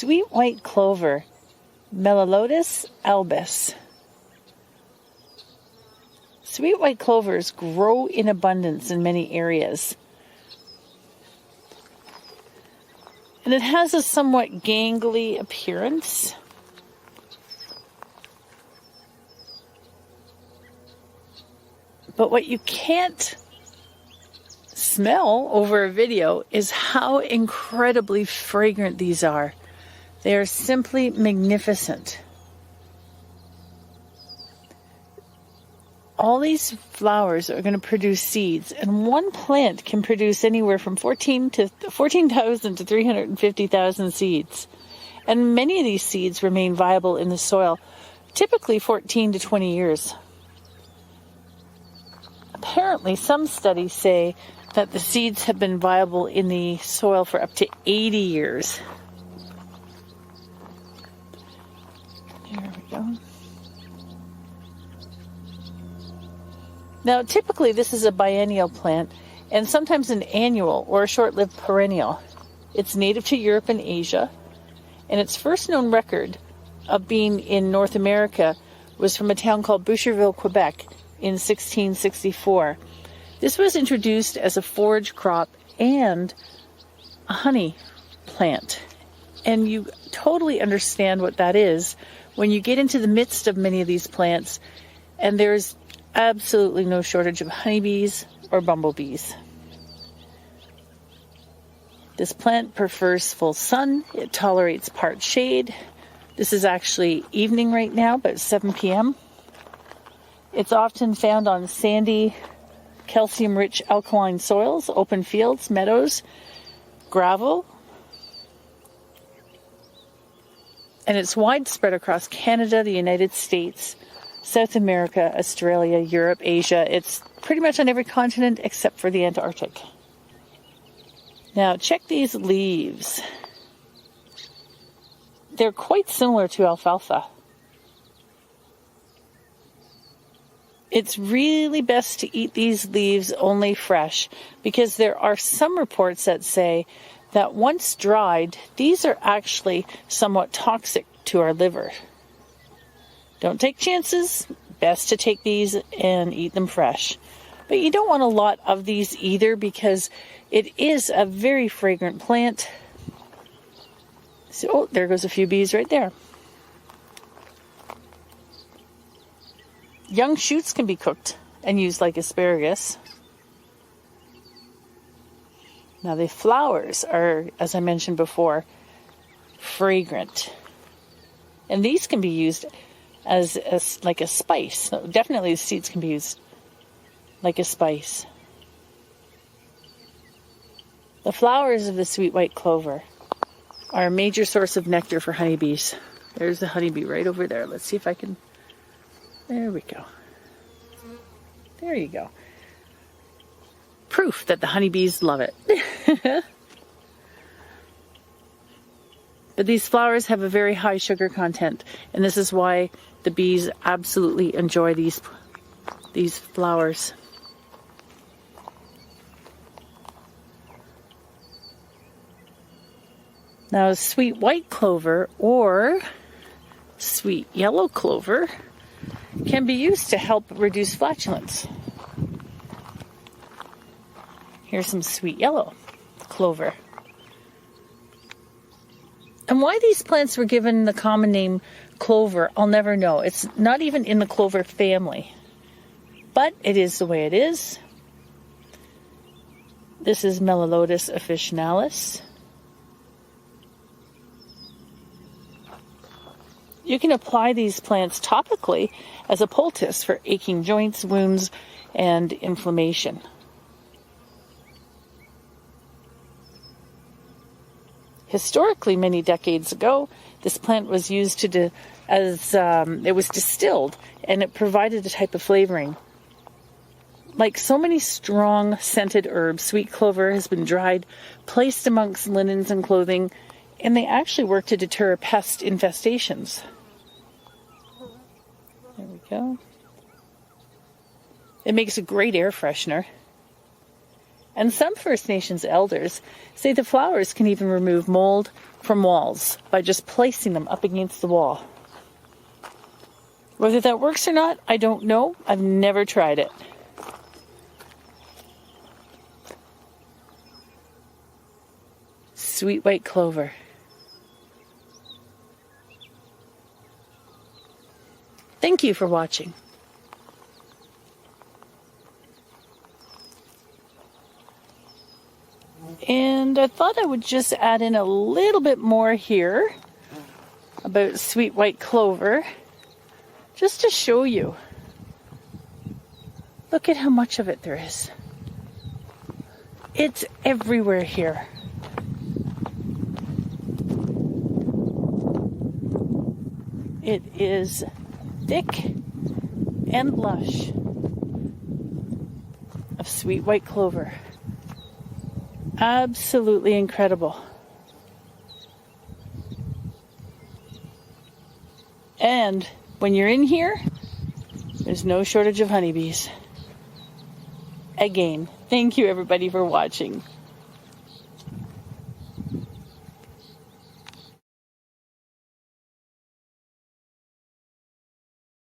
Sweet white clover, Melillotus albus. Sweet white clovers grow in abundance in many areas. And it has a somewhat gangly appearance. But what you can't smell over a video is how incredibly fragrant these are. They are simply magnificent. All these flowers are going to produce seeds, and one plant can produce anywhere from 14,000 to 350,000 seeds. And many of these seeds remain viable in the soil, typically 14 to 20 years. Apparently, some studies say that the seeds have been viable in the soil for up to 80 years. There we go. Now, typically this is a biennial plant and sometimes an annual or a short-lived perennial. It's native to Europe and Asia, and its first known record of being in North America was from a town called Boucherville, Quebec in 1664. This was introduced as a forage crop and a honey plant. And you totally understand what that is when you get into the midst of many of these plants, and there's absolutely no shortage of honeybees or bumblebees. This plant prefers full sun. It tolerates part shade. This is actually evening right now, but 7 p.m. It's often found on sandy, calcium-rich alkaline soils, open fields, meadows, gravel. And it's widespread across Canada, the United States, South America, Australia, Europe, Asia. It's pretty much on every continent except for the Antarctic. Now, check these leaves. They're quite similar to alfalfa. It's really best to eat these leaves only fresh, because there are some reports that say that once dried, these are actually somewhat toxic to our liver. Don't take chances. Best to take these and eat them fresh. But you don't want a lot of these either, because it is a very fragrant plant. So, oh, there goes a few bees right there. Young shoots can be cooked and used like asparagus. Now the flowers are, as I mentioned before, fragrant. And these can be used as like a spice. So definitely the seeds can be used like a spice. The flowers of the sweet white clover are a major source of nectar for honeybees. There's the honeybee right over there. Let's see if I can... There we go. There you go. Proof that the honeybees love it. But these flowers have a very high sugar content, and this is why the bees absolutely enjoy these flowers. Now, sweet white clover or sweet yellow clover can be used to help reduce flatulence. Here's some sweet yellow clover. And why these plants were given the common name clover, I'll never know. It's not even in the clover family. But it is the way it is. This is Melillotus officinalis. You can apply these plants topically as a poultice for aching joints, wounds, and inflammation. Historically, many decades ago, this plant was used it was distilled, and it provided a type of flavoring. Like so many strong scented herbs, sweet clover has been dried, placed amongst linens and clothing, and they actually work to deter pest infestations. There we go. It makes a great air freshener. And some First Nations elders say the flowers can even remove mold from walls by just placing them up against the wall. Whether that works or not, I don't know. I've never tried it. Sweet white clover. Thank you for watching. And I thought I would just add in a little bit more here about sweet white clover, just to show you. Look at how much of it there is. It's everywhere here. It is thick and lush of sweet white clover. Absolutely incredible. And when you're in here, there's no shortage of honeybees. Again, thank you everybody for watching.